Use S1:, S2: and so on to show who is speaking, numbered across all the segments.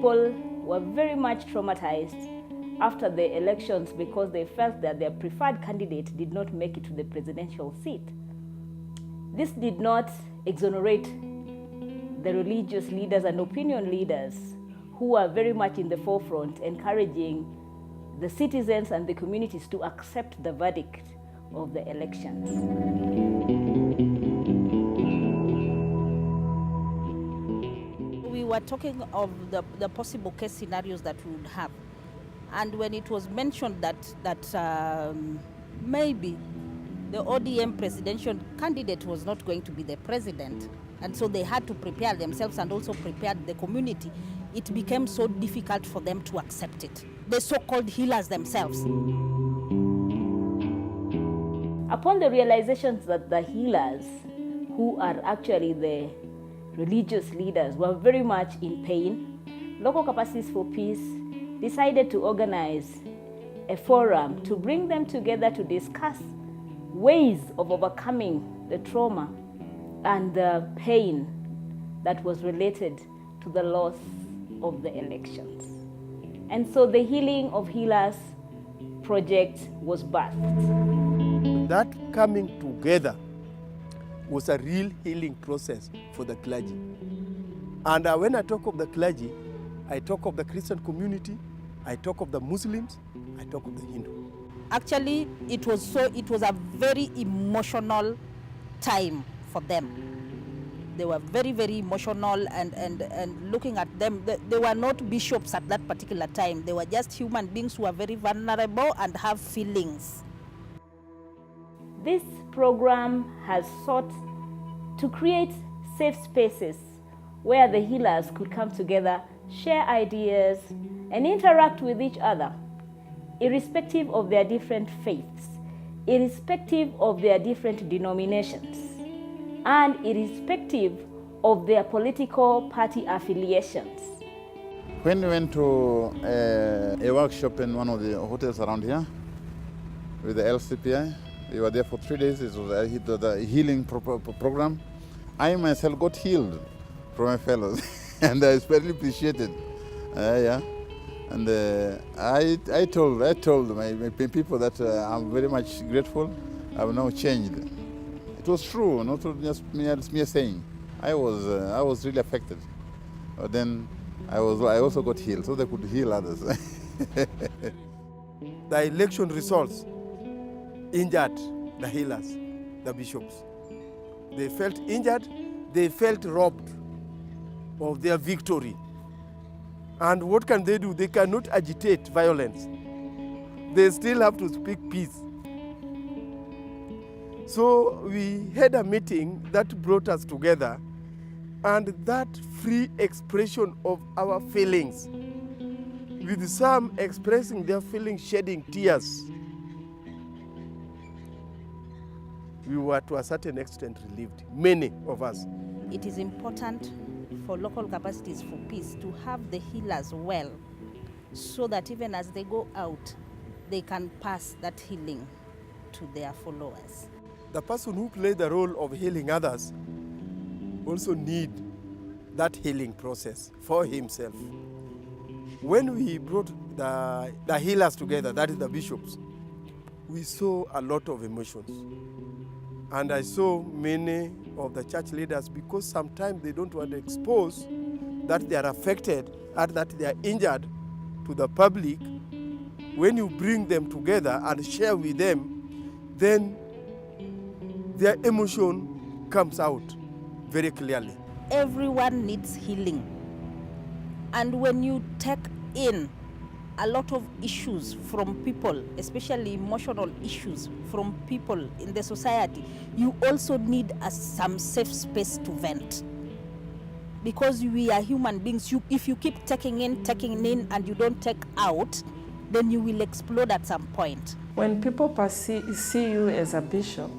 S1: people were very much traumatized after the elections because they felt that their preferred candidate did not make it to the presidential seat. This did not exonerate the religious leaders and opinion leaders who were very much in the forefront, encouraging the citizens and the communities to accept the verdict of the elections.
S2: We were talking of the possible case scenarios that we would have. And when it was mentioned that maybe the ODM presidential candidate was not going to be the president, and so they had to prepare themselves and also prepare the community, it became so difficult for them to accept it, the so-called healers themselves.
S1: Upon the realizations that the healers, who are actually the religious leaders, were very much in pain, Local Capacities for Peace decided to organize a forum to bring them together to discuss ways of overcoming the trauma and the pain that was related to the loss of the elections. And so the Healing of Healers project was birthed.
S3: That coming together was a real healing process for the clergy. And when I talk of the clergy, I talk of the Christian community, I talk of the Muslims, I talk of the Hindu.
S2: Actually, it was a very emotional time for them. They were very, very emotional, and looking at them, they were not bishops at that particular time. They were just human beings who are very vulnerable and have feelings.
S1: This program has sought to create safe spaces where the healers could come together, share ideas, and interact with each other, irrespective of their different faiths, irrespective of their different denominations, and irrespective of their political party affiliations.
S4: When we went to a workshop in one of the hotels around here with the LCPI, we were there for 3 days. It was a healing program. I myself got healed from my fellows, and I very appreciated. Yeah. And I told my people that I'm very much grateful. I've now changed. It was true, not just me saying. I was really affected. But then I also got healed, so they could heal others.
S3: The election results injured the healers, the bishops. They felt injured, they felt robbed of their victory. And what can they do? They cannot agitate violence. They still have to speak peace. So we had a meeting that brought us together, and that free expression of our feelings, with some expressing their feelings, shedding tears, we were to a certain extent relieved, many of us.
S2: It is important for Local Capacities for Peace to have the healers well, so that even as they go out, they can pass that healing to their followers.
S3: The person who played the role of healing others also need that healing process for himself. When we brought the healers together, that is the bishops, we saw a lot of emotions. And I saw many of the church leaders, because sometimes they don't want to expose that they are affected and that they are injured to the public. When you bring them together and share with them, then their emotion comes out very clearly.
S2: Everyone needs healing. And when you take in a lot of issues from people, especially emotional issues from people in the society, you also need some safe space to vent. Because we are human beings. If you keep taking in, and you don't take out, then you will explode at some point.
S5: When people see you as a bishop,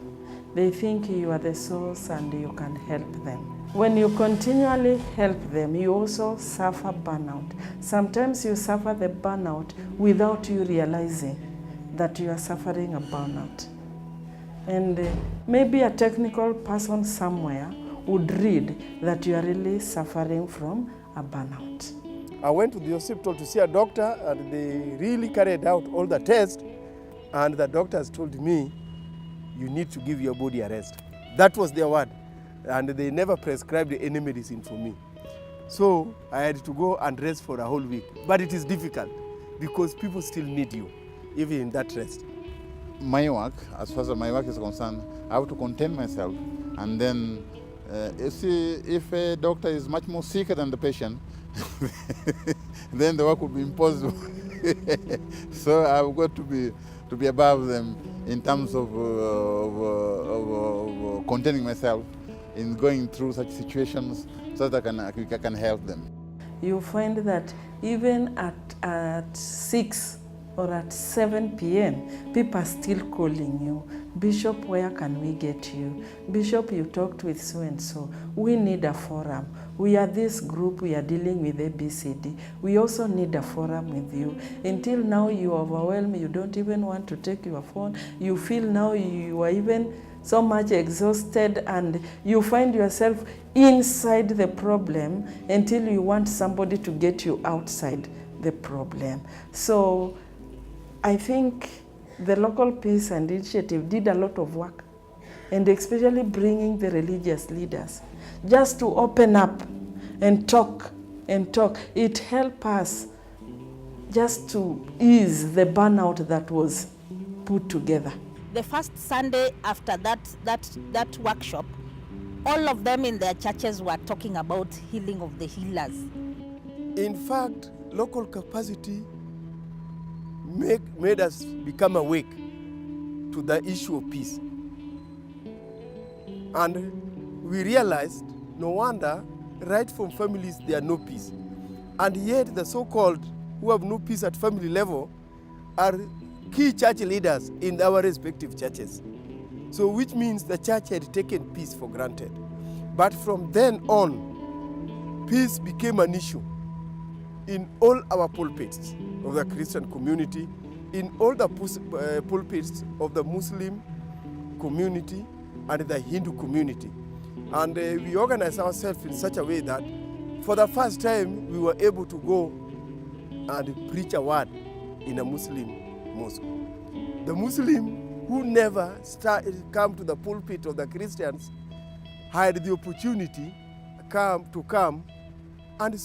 S5: they think you are the source and you can help them. When you continually help them, you also suffer burnout. Sometimes you suffer the burnout without you realizing that you are suffering a burnout. And maybe a technical person somewhere would read that you are really suffering from a burnout.
S3: I went to the hospital to see a doctor, and they really carried out all the tests, and the doctors told me, you need to give your body a rest. That was their word, and they never prescribed any medicine for me. So I had to go and rest for a whole week. But it is difficult because people still need you, even in that rest.
S4: My work, as far as my work is concerned, I have to contain myself, and then you see, if a doctor is much more sicker than the patient, then the work would be impossible. So I've got to be above them in terms of containing myself in going through such situations so that I can help them.
S5: You find that even at 6 or at 7 p.m., people are still calling you. Bishop, where can we get you? Bishop, you talked with so-and-so. We need a forum. We are this group, we are dealing with ABCD. We also need a forum with you. Until now, you are overwhelmed. You don't even want to take your phone. You feel now you are even so much exhausted, and you find yourself inside the problem until you want somebody to get you outside the problem. So I think the Local Peace and Initiative did a lot of work, and especially bringing the religious leaders just to open up and talk and talk. It helped us just to ease the burnout that was put together.
S2: The first Sunday after that workshop, all of them in their churches were talking about healing of the healers.
S3: In fact, local capacity made us become awake to the issue of peace. And we realized, no wonder, right from families there are no peace. And yet the so-called who have no peace at family level are key church leaders in our respective churches. So which means the church had taken peace for granted. But from then on, peace became an issue in all our pulpits of the Christian community, in all the pulpits of the Muslim community and the Hindu community. And we organized ourselves in such a way that for the first time we were able to go and preach a word in a Muslim mosque. The Muslim who never come to the pulpit of the Christians had the opportunity to come and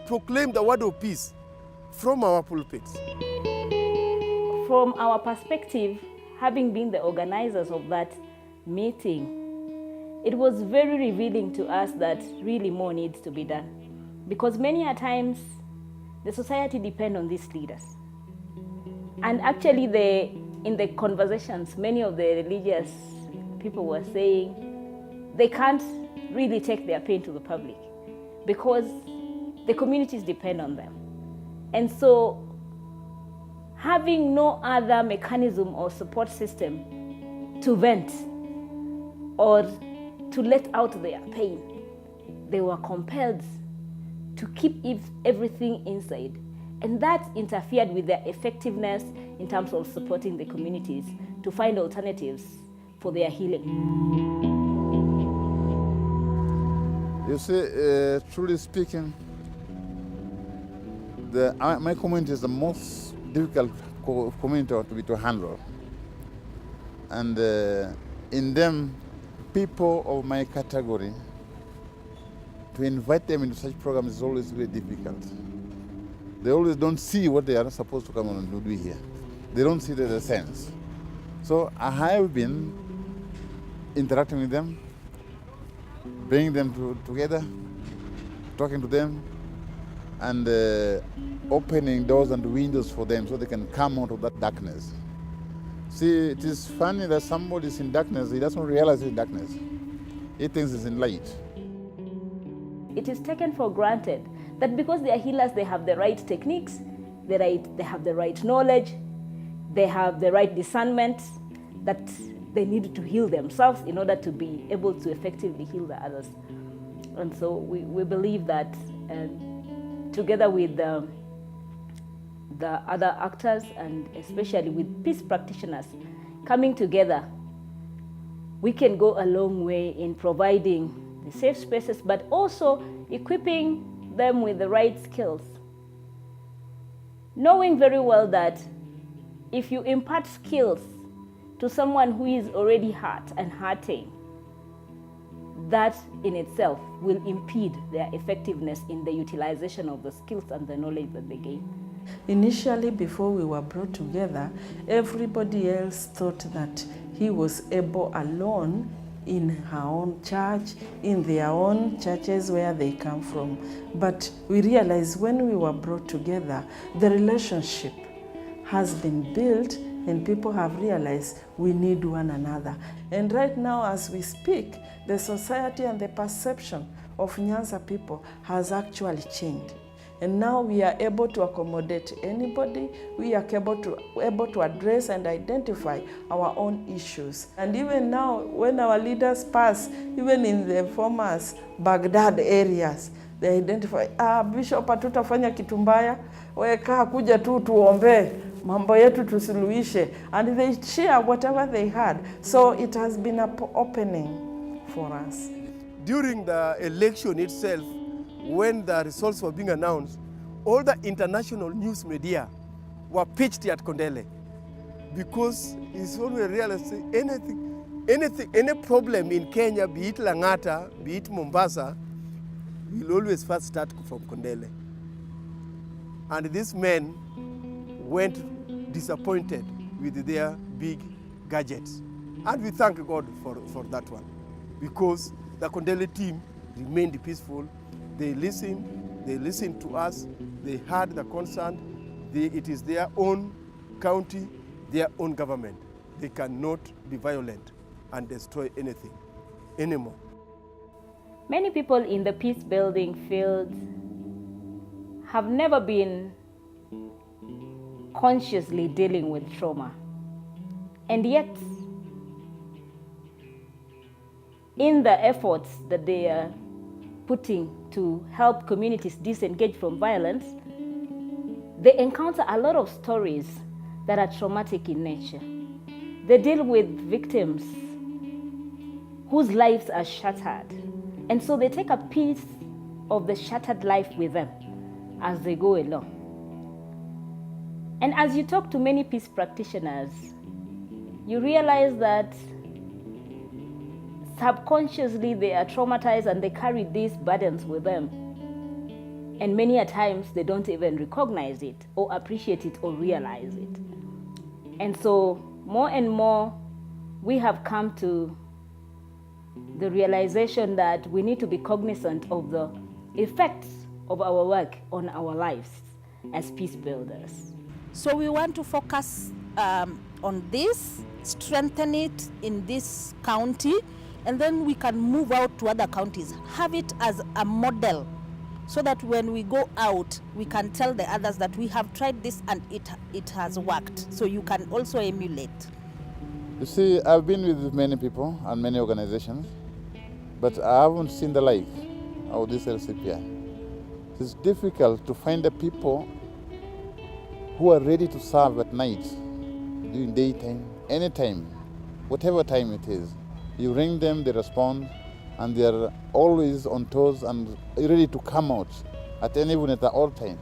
S3: proclaim the word of peace from our pulpits.
S1: From our perspective, having been the organizers of that meeting, it was very revealing to us that really more needs to be done. Because many a times, the society depends on these leaders. And actually, in the conversations, many of the religious people were saying they can't really take their pain to the public because the communities depend on them. And so having no other mechanism or support system to vent or to let out their pain, they were compelled to keep everything inside. And that interfered with their effectiveness in terms of supporting the communities to find alternatives for their healing.
S4: You see, truly speaking, my community is the most difficult community to handle. And in them, people of my category, to invite them into such programs is always very difficult. They always don't see what they are supposed to come on and do here. They don't see the sense. So I have been interacting with them, bringing them together, talking to them, and opening doors and windows for them so they can come out of that darkness. See, it is funny that somebody is in darkness, he doesn't realize it's in darkness. He thinks it's in light.
S1: It is taken for granted that because they are healers, they have the right techniques, they have the right knowledge, they have the right discernment, that they need to heal themselves in order to be able to effectively heal the others. And so we believe that together with the other actors and especially with peace practitioners coming together, we can go a long way in providing the safe spaces, but also equipping them with the right skills knowing very well that if you impart skills to someone who is already hurt and hurting, that in itself will impede their effectiveness in the utilization of the skills and the knowledge that they gain.
S5: Initially, before we were brought together, everybody else thought that he was able alone in her own church, in their own churches where they come from. But we realized when we were brought together, the relationship has been built and people have realized we need one another. And right now, as we speak, the society and the perception of Nyanza people has actually changed. And now we are able to accommodate anybody. We are able to address and identify our own issues. And even now, when our leaders pass, even in the former Baghdad areas, they identify, Bishop, hatutafanya kitu mbaya, weka kuja tu tuombe, mambo yetu tusuluhishe. And they share whatever they had. So it has been an opening for us.
S3: During the election itself, when the results were being announced, all the international news media were pitched at Kondele, because it's always realized any problem in Kenya, be it Langata, be it Mombasa, will always first start from Kondele. And these men went disappointed with their big gadgets. And we thank God for that one, because the Kondele team remained peaceful. They listened to us, they heard the concern. It is their own county, their own government. They cannot be violent and destroy anything anymore.
S1: Many people in the peace building field have never been consciously dealing with trauma. And yet, in the efforts that they are putting to help communities disengage from violence, they encounter a lot of stories that are traumatic in nature. They deal with victims whose lives are shattered. And so they take a piece of the shattered life with them as they go along. And as you talk to many peace practitioners, you realize that subconsciously they are traumatized and they carry these burdens with them. And many a times they don't even recognize it or appreciate it or realize it. And so more and more we have come to the realization that we need to be cognizant of the effects of our work on our lives as peace builders.
S2: So we want to focus on this, strengthen it in this county, and then we can move out to other counties, have it as a model, so that when we go out, we can tell the others that we have tried this and it has worked. So you can also emulate.
S4: You see, I've been with many people and many organizations, but I haven't seen the like of this LCPI. It's difficult to find the people who are ready to serve at night, during daytime, anytime, whatever time it is. You ring them, they respond, and they are always on toes and ready to come out at any even at all time.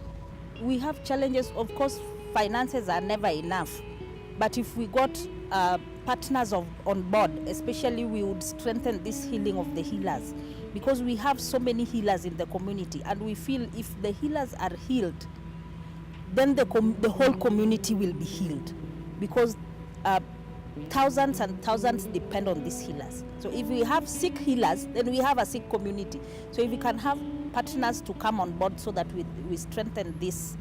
S2: We have challenges, of course, finances are never enough. But if we got partners on board, especially we would strengthen this healing of the healers, because we have so many healers in the community, and we feel if the healers are healed, then the whole community will be healed, because thousands and thousands depend on these healers. So if we have sick healers, then we have a sick community. So if we can have partners to come on board so that we strengthen this,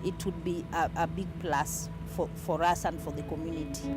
S2: it would be a big plus for us and for the community.